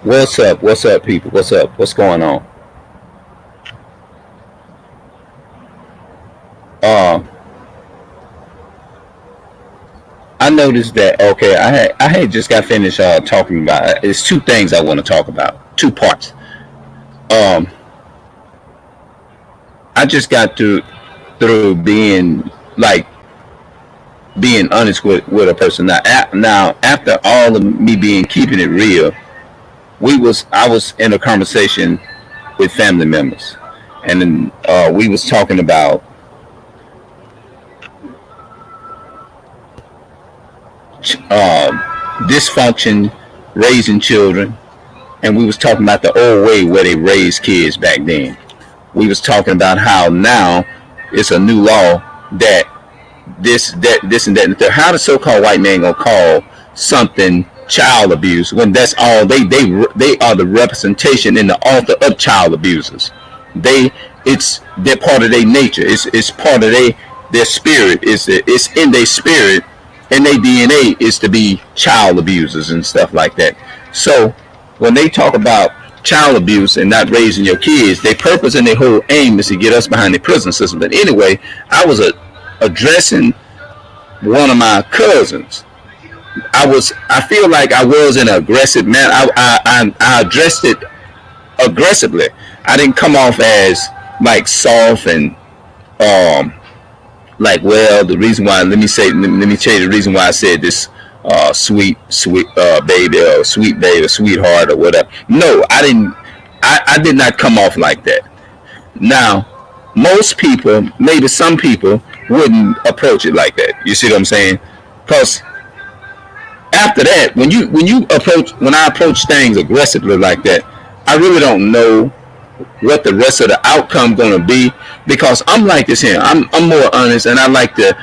What's up? What's up, people? What's up? What's going on? Uh, I noticed that. Okay, I had just got finished talking about. It's two things I want to talk about. Two parts. Um, I just got through being like being honest with a person. Now after all of me being keeping it real, I was in a conversation with family members, and then we was talking about uh, dysfunction raising children, and we was talking about the old way where they raised kids back then. We was talking about how now it's a new law that this and that and the third. How the so-called white man gonna call something child abuse when that's all they are the representation and the author of child abusers. They it's they're part of their nature. It's part of their spirit. It's in their spirit and their DNA is to be child abusers and stuff like that. So when they talk about child abuse and not raising your kids, their purpose and their whole aim is to get us behind the prison system. But anyway, I was addressing one of my cousins. I feel like I was in an aggressive manner. I addressed it aggressively. I didn't come off as like soft and um like, well, the reason why, let me tell you the reason why I said this, sweet baby, or sweet baby, or sweetheart, or whatever. No, I didn't. I did not come off like that. Now, most people, maybe some people, wouldn't approach it like that. You see what I'm saying? Because after that, when I approach things aggressively like that, I really don't know what the rest of the outcome gonna be, because I'm like this here. I'm more honest, and I like to.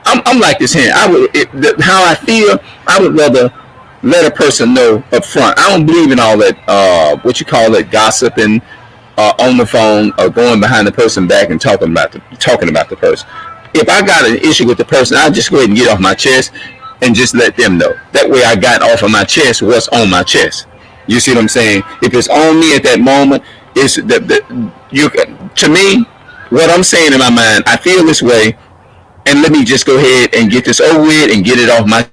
I'm like this here. How I feel. I would rather let a person know up front. I don't believe in all that what you call it, gossiping on the phone, or going behind the person back and talking about the person. If I got an issue with the person, I'll just go ahead and get off my chest and just let them know. That way, I got off of my chest what's on my chest. You see what I'm saying? If it's on me at that moment, it's the you to me. What I'm saying in my mind, I feel this way, and let me just go ahead and get this over with and get it off my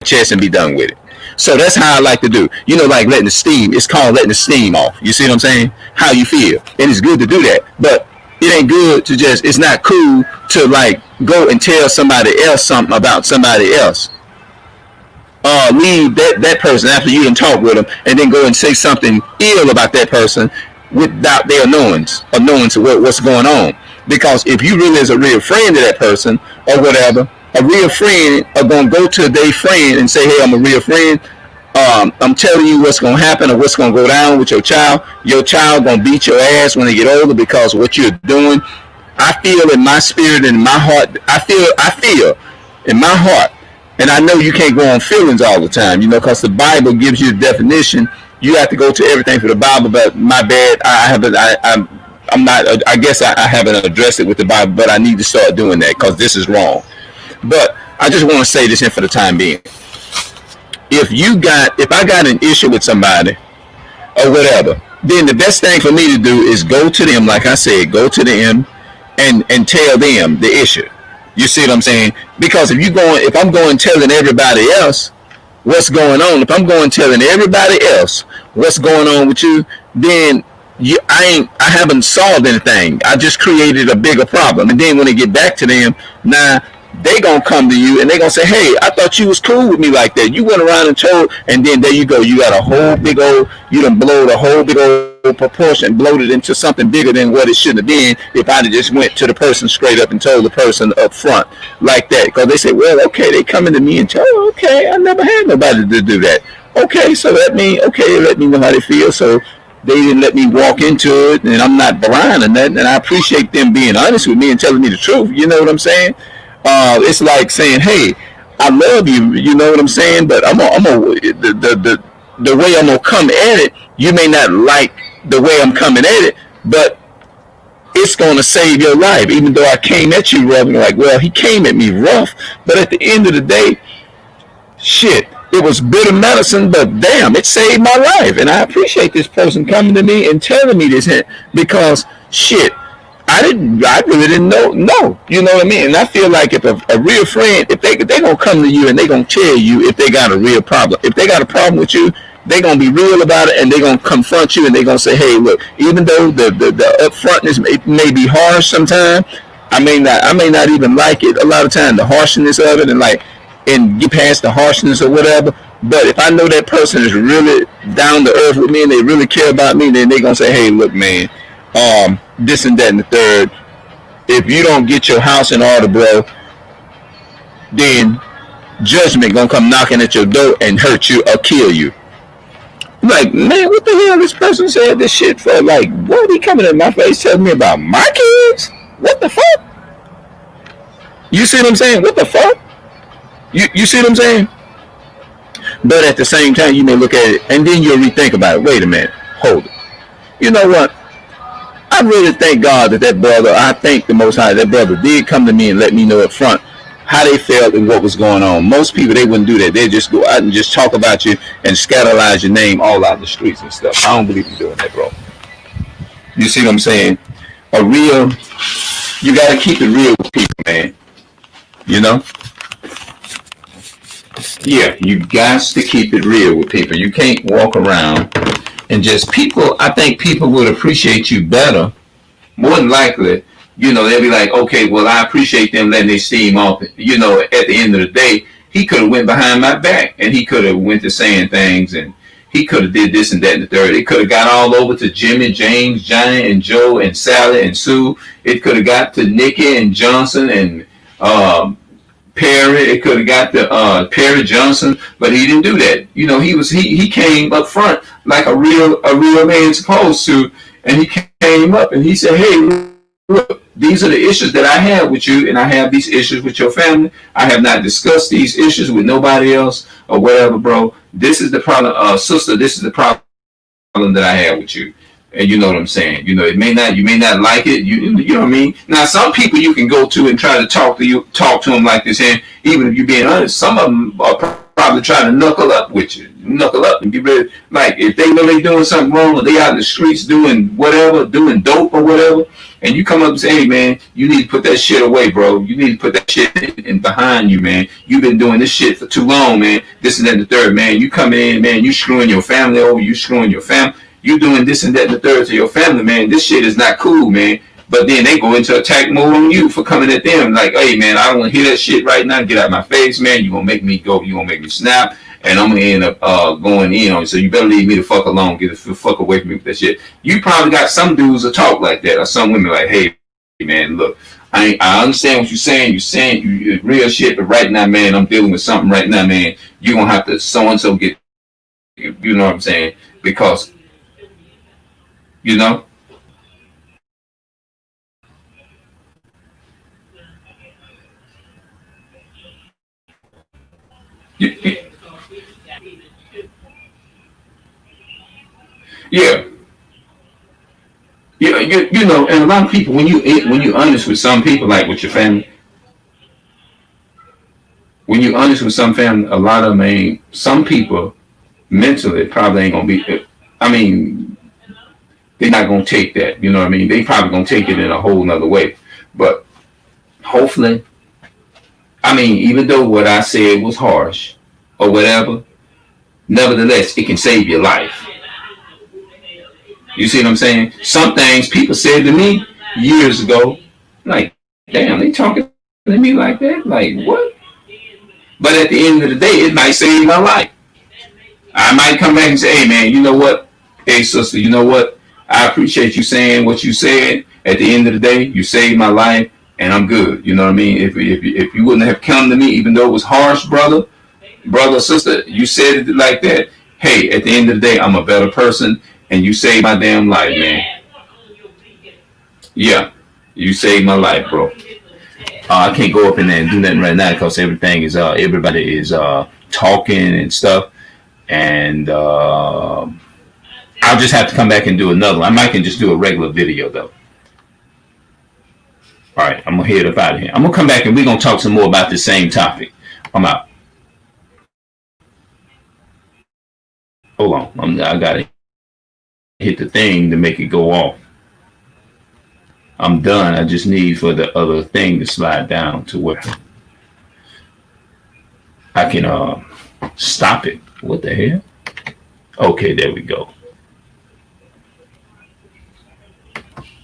chest and be done with it. So that's how I like to do. You know, like letting the steam. It's called letting the steam off. You see what I'm saying? How you feel, and it's good to do that. But it ain't good to just. It's not cool to like go and tell somebody else something about somebody else. Leave that person after you done talk with them, and then go and say something ill about that person without their knowing to what's going on. Because if you really is a real friend to that person or whatever, a real friend are gonna go to their friend and say, "Hey, I'm a real friend. I'm telling you what's gonna happen or what's gonna go down with your child. Your child gonna beat your ass when they get older because of what you're doing." I feel in my spirit and in my heart. I feel in my heart, and I know you can't go on feelings all the time, because the Bible gives you the definition. You have to go to everything for the Bible. But my bad, I haven't. I'm not. I guess I haven't addressed it with the Bible, but I need to start doing that because this is wrong. But I just want to say this in for the time being. If I got an issue with somebody or whatever, then the best thing for me to do is go to them. Like I said, go to them and tell them the issue. You see what I'm saying? Because if I'm going telling everybody else what's going on, if I'm going telling everybody else what's going on with you, then I haven't solved anything. I just created a bigger problem. And then when they get back to them, now they gonna come to you and they gonna say, "Hey, I thought you was cool with me like that. You went around and told," and then there you go. You got a whole big old, you done blowed a whole big old proportion, bloated into something bigger than what it should have been if I'd have just went to the person straight up and told the person up front like that. Because they say, "Well, okay, they coming to me and tell, oh, okay, I never had nobody to do that. Okay, so let me know how they feel." So they didn't let me walk into it, and I'm not blind or nothing. And I appreciate them being honest with me and telling me the truth. You know what I'm saying? It's like saying, "Hey, I love you." You know what I'm saying? But the way I'm gonna come at it, you may not like the way I'm coming at it, but it's gonna save your life. Even though I came at you rough, and like, well, he came at me rough, but at the end of the day, shit, It was bitter medicine, but damn, it saved my life. And I appreciate this person coming to me and telling me this because shit, I really didn't know. No, you know what I mean. And I feel like if a real friend, if they gonna come to you and they gonna tell you if they got a real problem, if they got a problem with you, they gonna be real about it and they gonna confront you and they gonna say, hey, look, even though the upfrontness may be harsh sometimes, I may not even like it a lot of times, the harshness of it, and get past the harshness or whatever. But if I know that person is really down to earth with me and they really care about me, then they gonna say, hey, look, man, this and that and the third. If you don't get your house in order, bro, then judgment gonna come knocking at your door and hurt you or kill you. Like, man, what the hell this person said this shit for? Like, what he coming in my face telling me about my kids? What the fuck? You see what I'm saying? What the fuck? You see what I'm saying? But at the same time, you may look at it and then you'll rethink about it. Wait a minute, hold it. You know what? I really thank God that brother, I thank the Most High, that brother did come to me and let me know up front how they felt and what was going on. Most people, they wouldn't do that. They'd just go out and just talk about you and scandalize your name all out in the streets and stuff. I don't believe you doing that, bro. You see what I'm saying? You got to keep it real with people, man. You know? Yeah, you got to keep it real with people. You can't walk around and just I think people would appreciate you better, more than likely. You know, they'll be like, okay, well, I appreciate them letting their steam off. You know, at the end of the day, he could have went behind my back and he could have went to saying things and he could have did this and that and the third. It could have got all over to Jimmy, James, Johnny, and Joe, and Sally, and Sue. It could have got to Nikki and Johnson and Perry. It could have got to Perry Johnson, but he didn't do that. You know, he came up front like a real man supposed to, and he came up and he said, hey, look, these are the issues that I have with you, and I have these issues with your family. I have not discussed these issues with nobody else or whatever, bro. This is the problem, sister. This is the problem that I have with you, and you know what I'm saying. You know, you may not like it. You know what I mean. Now, some people you can go to and try to talk to them like this, and even if you're being honest, some of them are probably trying to knuckle up with you, and be ready. Like if they know they're doing something wrong, or they out in the streets doing whatever, doing dope or whatever. And you come up and say, hey, man, you need to put that shit away, bro. You need to put that shit in behind you, man. You've been doing this shit for too long, man. This and that and the third, man. You coming in, man, you screwing your family over. You screwing your family. You doing this and that and the third to your family, man. This shit is not cool, man. But then they go into attack mode on you for coming at them. Like, hey, man, I don't want to hear that shit right now. Get out of my face, man. You going to make me go. You going to make me snap. And I'm going to end up going in on you. So you better leave me the fuck alone. Get the fuck away from me with that shit. You probably got some dudes that talk like that. Or some women like, hey, man, look, I understand what you're saying. You're saying you real shit. But right now, man, I'm dealing with something right now, man. You're going to have to so-and-so get, you know what I'm saying? Because, you know. Yeah. You know, and a lot of people, when you honest with some people, like with your family, when you honest with some family, a lot of them ain't. Some people mentally probably ain't gonna be. I mean, they're not gonna take that. You know what I mean? They probably gonna take it in a whole nother way. But hopefully, I mean, even though what I said was harsh or whatever, nevertheless, it can save your life. You see what I'm saying? Some things people said to me years ago, like, damn, they talking to me like that? Like, what? But at the end of the day, it might save my life. I might come back and say, hey, man, you know what? Hey, sister, you know what? I appreciate you saying what you said. At the end of the day, you saved my life, and I'm good. You know what I mean? If you wouldn't have come to me, even though it was harsh, brother, sister, you said it like that. Hey, at the end of the day, I'm a better person. And you saved my damn life, man. Yeah, you saved my life, bro. I can't go up in there and do nothing right now because everybody is talking and stuff, and I'll just have to come back and do another one. I might can just do a regular video though. All right, I'm gonna head up out of here. I'm gonna come back and we're gonna talk some more about the same topic. I'm out. Hold on. I gotta hit the thing to make it go off. I'm done. I just need for the other thing to slide down to where I can stop it. What the hell? Okay, there we go.